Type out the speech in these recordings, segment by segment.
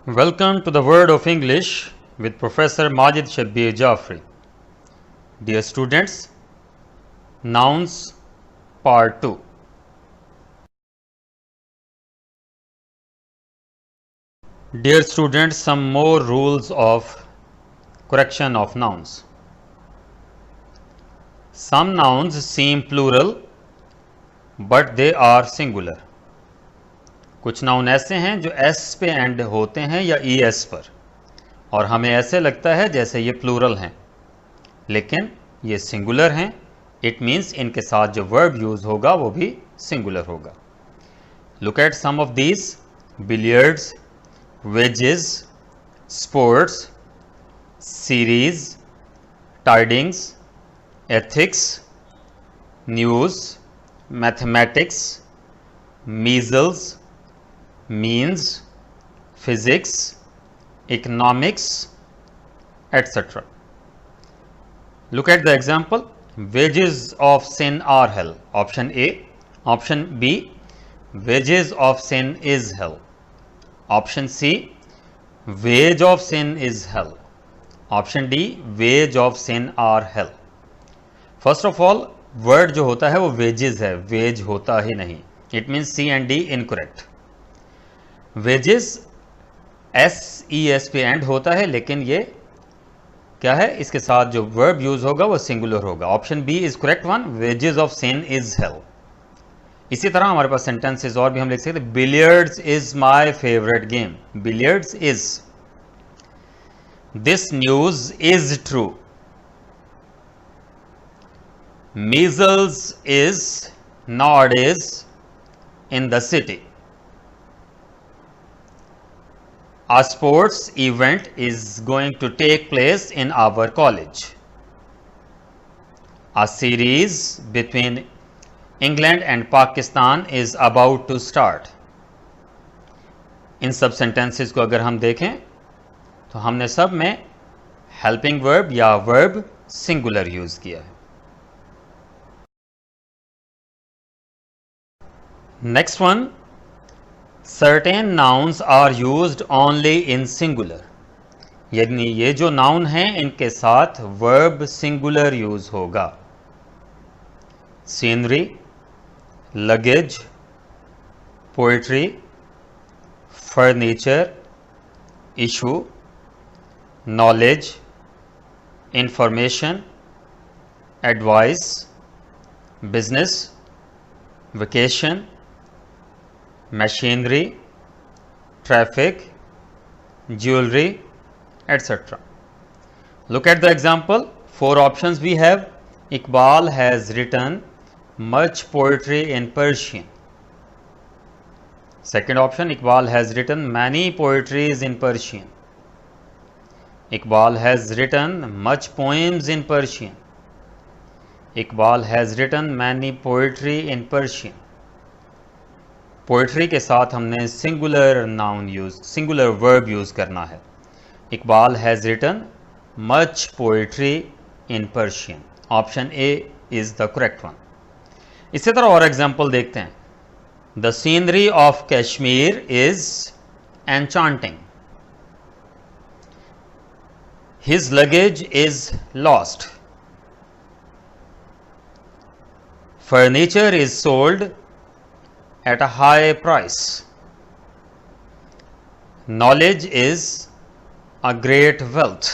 Welcome to the Word of English with Professor Majid Shabbir Jafri. Dear students, Nouns Part 2. Dear students, some more rules of correction of nouns. Some nouns seem plural but they are singular. कुछ noun ऐसे हैं जो S पे and होते हैं या E S पर, और हमें ऐसे लगता है जैसे ये प्लूरल हैं, लेकिन ये सिंगुलर हैं. इट मीन्स इनके साथ जो वर्ब यूज होगा वो भी सिंगुलर होगा. Look at some of these: billiards, wages, sports, series, tidings, ethics, news, mathematics, measles, means, physics, economics, etc. Look at the example. Wages of sin are hell. Option A. Option B. Wages of sin is hell. Option C. Wage of sin is hell. Option D. Wage of sin are hell. First of all, word जो होता है वो wages है, wage होता ही नहीं. It means C and D incorrect. Wages S E S पे and होता है, लेकिन ये क्या है, इसके साथ जो वर्ब यूज होगा वो सिंगुलर होगा. Option B is correct one. Wages of sin is hell. इसी तरह हमारे पास सेंटेंसेस और भी हम लिख सकते हैं. Billiards is my favourite game. Billiards is. This news is true. Measles is nowadays in the city. A sports event is going to take place in our college. A series between England and Pakistan is about to start. इन सब sentences को अगर हम देखें तो हमने सब में helping verb या verb singular यूज किया है. Next one. Certain nouns are used only in singular. यानी ये जो नाउन हैं इनके साथ वर्ब सिंगुलर यूज होगा. Scenery, luggage, poetry, furniture, issue, knowledge, information, advice, business, vacation, machinery, traffic, jewelry, etc. Look at the example. 4 options we have. Iqbal has written much poetry in Persian. Second option, Iqbal has written many poetries in Persian. Iqbal has written much poems in Persian. Iqbal has written many poetry in Persian. Poetry के साथ हमने singular noun use, singular verb use करना है. Iqbal has written much poetry in Persian. Option A is the correct one. इसी तरह और example देखते हैं. The scenery of Kashmir is enchanting. His luggage is lost. Furniture is sold at a high price. Knowledge is a great wealth.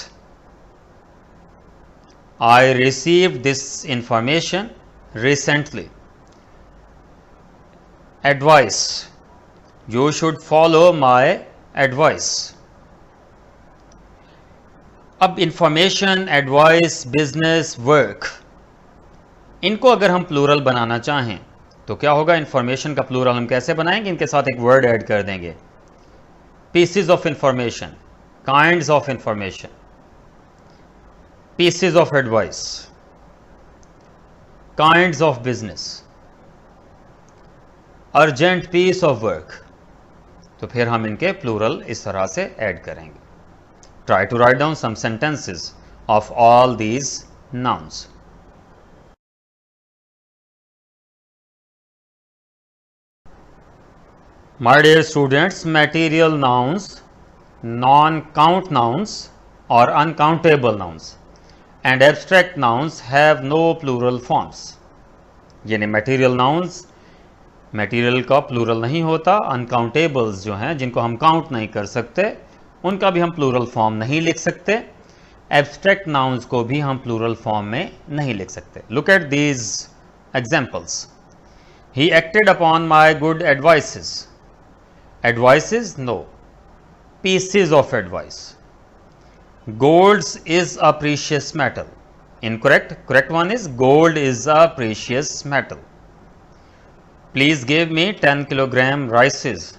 I received this information recently. Advice: you should follow my advice. अब information, advice, business, work, इनको अगर हम plural बनाना चाहें तो क्या होगा. Information का plural हम कैसे बनाएंगे, इनके साथ एक वर्ड ऐड कर देंगे. Pieces of information, kinds of information, pieces of advice, kinds of business, urgent piece of work. तो फिर हम इनके प्लूरल इस तरह से ऐड करेंगे. Try to write down some sentences of all these nouns. My dear students, material nouns non count nouns और uncountable nouns and abstract nouns have no plural forms. यानी मटेरियल नाउन्स, मटेरियल का plural नहीं होता, uncountables जो हैं जिनको हम count नहीं कर सकते उनका भी हम प्लूरल फॉर्म नहीं लिख सकते, एब्स्ट्रैक्ट नाउन्स को भी हम प्लूरल फॉर्म में नहीं लिख सकते। Look at these examples. He acted upon my good advices. Advices no, pieces of advice. Gold is a precious metal. Incorrect. Correct one is gold is a precious metal. Please give me 10 kilogram rices.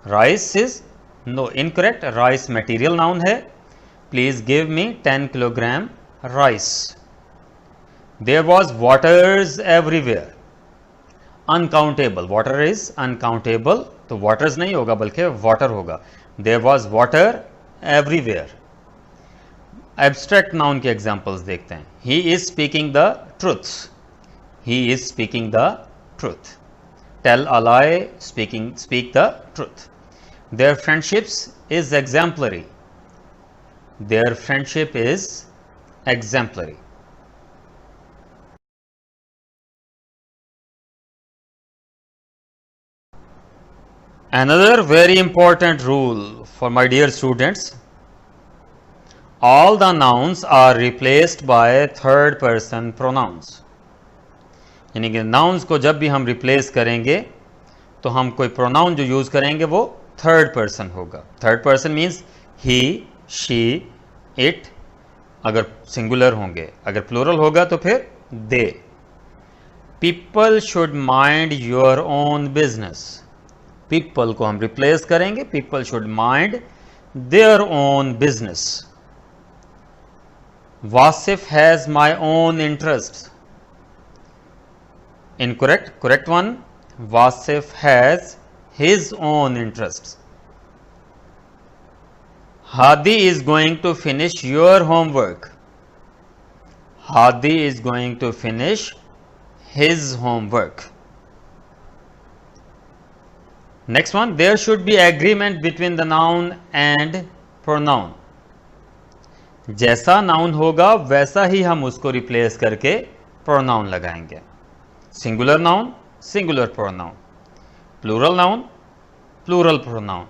Rice is no. Incorrect. Rice material noun है. Please give me 10 kilogram rice. There was waters everywhere. Uncountable. Water is uncountable. तो waters नहीं होगा बल्कि water होगा. There was water everywhere. Abstract noun के examples देखते हैं। He is speaking the truth. He is speaking the truth. Tell a lie, speak the truth. Their friendships is exemplary. Their friendship is exemplary. Another very important rule for my dear students, all the nouns are replaced by third person pronouns। यानी कि nouns को जब भी हम replace करेंगे तो हम कोई प्रोनाउन जो यूज करेंगे वो थर्ड पर्सन होगा। Third person means he, she, it अगर सिंगुलर होंगे, अगर प्लूरल होगा तो फिर they. People should mind your own business. People को हम रिप्लेस करेंगे, people should mind their own business. Wasif has my own interests. Incorrect. Correct one. Wasif has his own interests. Hadi is going to finish your homework. Hadi is going to finish his homework. Next one. There should be agreement between the noun and pronoun. जैसा noun होगा वैसा ही हम उसको replace करके pronoun लगाएंगे। Singular noun, singular pronoun. Plural noun, plural pronoun.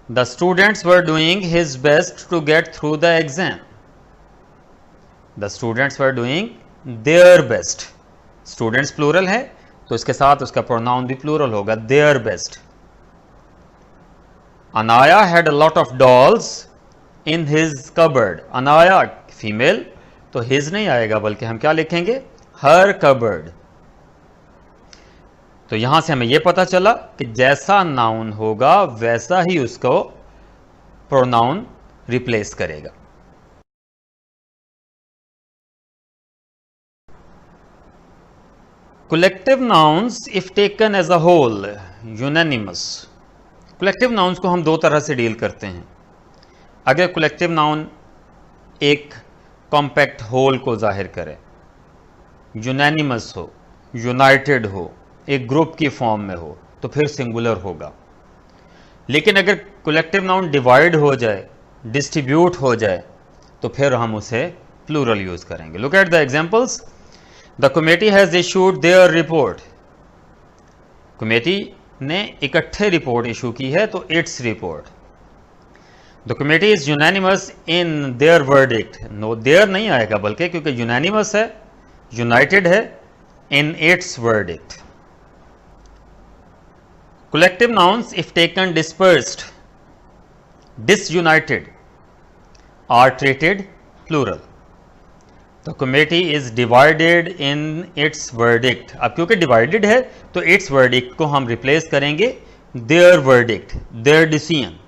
The students were doing his best to get through the exam. The students were doing their best. Students plural है तो इसके साथ उसका प्रोनाउन भी प्लूरल होगा, their best. Anaya had a lot of dolls in his cupboard. Anaya female तो his नहीं आएगा बल्कि हम क्या लिखेंगे, हर कबर्ड। तो यहां से हमें यह पता चला कि जैसा नाउन होगा वैसा ही उसको प्रोनाउन रिप्लेस करेगा। Collective nouns if taken as a whole, unanimous. Collective nouns को हम दो तरह से डील करते हैं। अगर कलेक्टिव नाउन एक कॉम्पैक्ट होल को जाहिर करे, यूनानिमस हो, यूनाइटेड हो, एक ग्रुप की फॉर्म में हो, तो फिर सिंगुलर होगा। लेकिन अगर कलेक्टिव नाउन डिवाइड हो जाए, डिस्ट्रीब्यूट हो जाए, तो फिर हम उसे प्लूरल यूज करेंगे। Look at the examples. The committee has issued their report. Committee ने इकट्ठे रिपोर्ट इशू की है तो its report. The committee is unanimous in their verdict. No, their नहीं आएगा बल्कि, क्योंकि यूनानिमस है, यूनाइटेड है, in its verdict. Collective nouns if taken dispersed, disunited, are treated plural. The committee is divided in its verdict. अब क्योंकि divided है तो इट्स वर्डिक्ट को हम रिप्लेस करेंगे their verdict, their decision.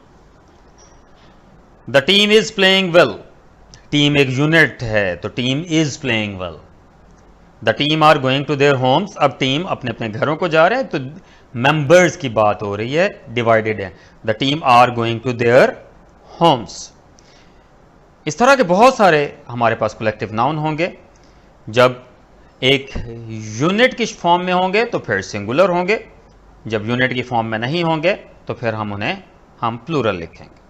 The team is playing well. Team एक unit है तो team is playing well. The team are going to their homes. अब टीम अपने अपने घरों को जा रहे हैं तो मेंबर्स की बात हो रही है, डिवाइडेड है। The team are going to their homes. इस तरह के बहुत सारे हमारे पास कलेक्टिव नाउन होंगे। जब एक यूनिट की फॉर्म में होंगे तो फिर सिंगुलर होंगे, जब यूनिट की फॉर्म में नहीं होंगे तो फिर हम उन्हें हम प्लूरल लिखेंगे।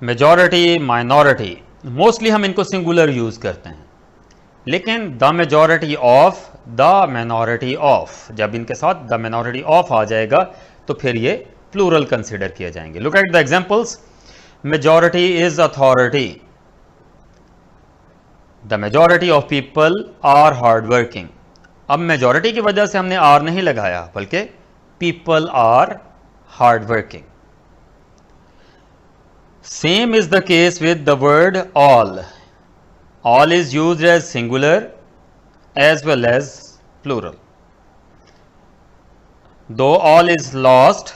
मेजॉरिटी, माइनॉरिटी, मोस्टली हम इनको सिंगुलर यूज करते हैं, लेकिन the majority of, the minority of, जब इनके साथ द माइनॉरिटी ऑफ आ जाएगा तो फिर ये प्लूरल कंसिडर किए जाएंगे। Look at the examples. Majority is authority, the majority of people are hard working. अब मेजॉरिटी की वजह से हमने आर नहीं लगाया, बल्कि people are hard working. Same is the case with the word all. All is used as singular as well as plural. Though all is lost,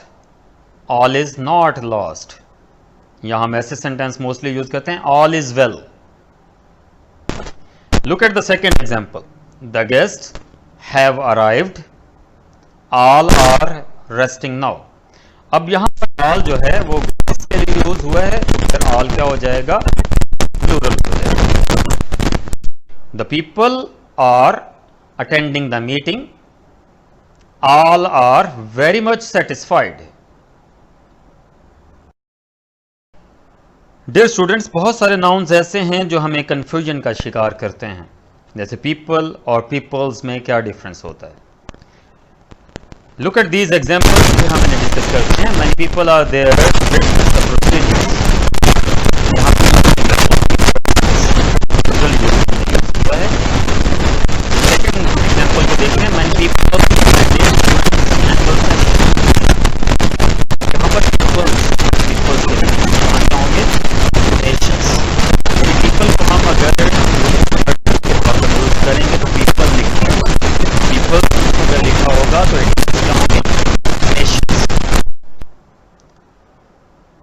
all is not lost. यहां हम ऐसे सेंटेंस मोस्टली यूज करते हैं, all is well. Look at the second example. The guests have arrived. All are resting now. अब यहां पर all जो है वो guests के लिए यूज हुआ है, तो फिर all क्या हो जाएगा, प्लूरल हो जाएगा। The people are attending the meeting. All are very much satisfied. Dear students, बहुत सारे nouns ऐसे हैं जो हमें confusion का शिकार करते हैं, जैसे people और peoples में क्या difference होता है। Look at these examples, फिर हम इन्हें discuss करते हैं। Many people are there. Let's discuss the procedures. यहाँ पर एग्जाम्पल को देख रहे हैं। मैनी पीपल, यहाँ पर पीपल को हम अगर यूज करेंगे तो पीपल लिखेंगे, पीपल अगर लिखा होगा तो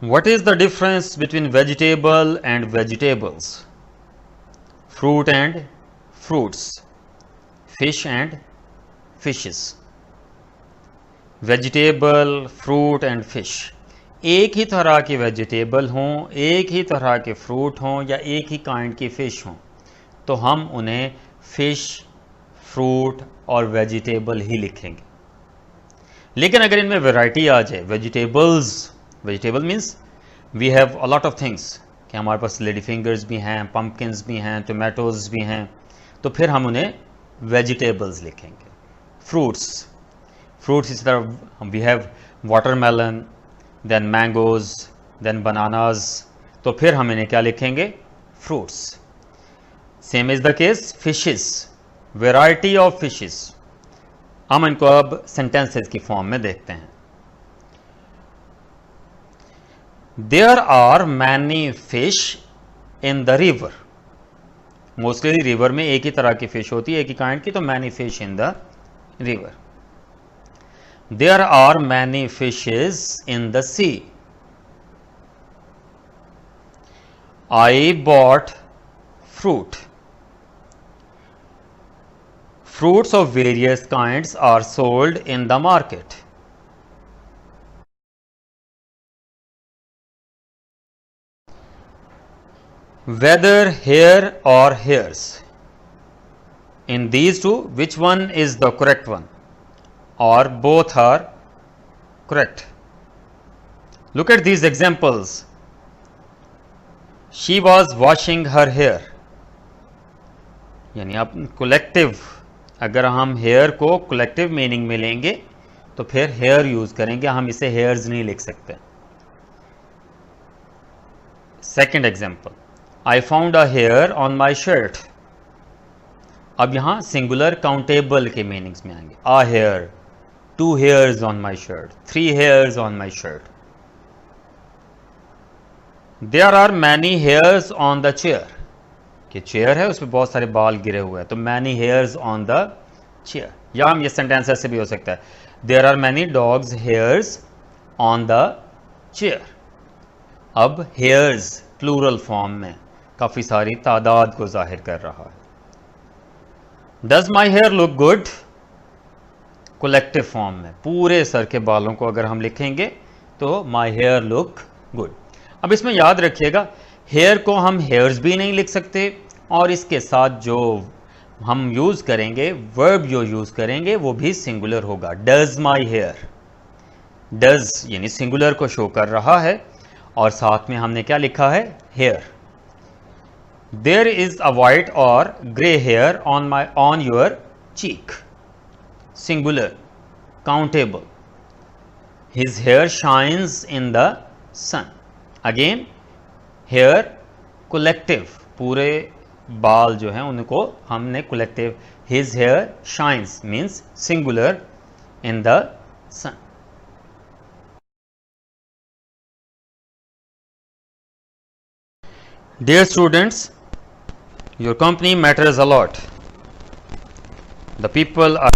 what is the difference between vegetable and vegetables, fruit and fruits, fish and fishes, vegetable, fruit and fish। एक ही तरह के वेजिटेबल हों, एक ही तरह के फ्रूट हों या एक ही काइंड की फिश हों तो हम उन्हें फिश, फ्रूट और वेजिटेबल ही लिखेंगे। लेकिन अगर इनमें वैरायटी आ जाए, vegetables, vegetable means we have a lot of things, कि हमारे पास लेडी फिंगर्स भी हैं, पम्पकिन्स भी हैं, टोमेटोज़ भी हैं, तो फिर हम उन्हें वेजिटेबल्स लिखेंगे। फ्रूट्स, फ्रूट्स इस तरह we have watermelon, then mangoes, then bananas, तो फिर हम इन्हें क्या लिखेंगे, fruits. Same is the case fishes, variety of fishes. हम इनको अब सेंटेंसेस की फॉर्म में देखते हैं। There are many fish in the river. Mostly river में एक ही तरह की फिश होती है, एक ही काइंड की, तो many fish in the river. There are many fishes in the sea. I bought fruit. Fruits of various kinds are sold in the market. Whether here or hairs. In these two, which one is the correct one? Or both are correct. Look at these examples. She was washing her hair. यानी आप collective, अगर हम hair को collective meaning में लेंगे तो फिर hair use करेंगे, हम इसे hairs नहीं लिख सकते। Second example. I found a hair on my shirt. अब यहां सिंगुलर काउंटेबल के मीनिंग्स में आएंगे। A hair, 2 hairs on my shirt, 3 hairs on my shirt. There are many hairs on the chair. कि चेयर है उसमें बहुत सारे बाल गिरे हुए हैं, तो many hairs on the chair। या हम ये सेंटेंस ऐसे भी हो सकता है, There are many dogs hairs on the chair। अब hairs प्लूरल फॉर्म में काफ़ी सारी तादाद को जाहिर कर रहा है। Does my hair look good, collective form में पूरे सर के बालों को अगर हम लिखेंगे तो माई हेयर लुक गुड। अब इसमें याद रखिएगा, हेयर को हम हेयर्स भी नहीं लिख सकते, और इसके साथ जो हम यूज़ करेंगे, वर्ब जो यूज़ करेंगे वो भी सिंगुलर होगा। डज माई हेयर, डज यानी सिंगुलर को शो कर रहा है, और साथ में हमने क्या लिखा है, hair. There is a white और grey hair on your cheek, singular, countable. His hair shines in the sun, again hair collective, पूरे बाल जो हैं उनको हमने collective, his hair shines means singular in the sun. Dear students, your company matters a lot. The people are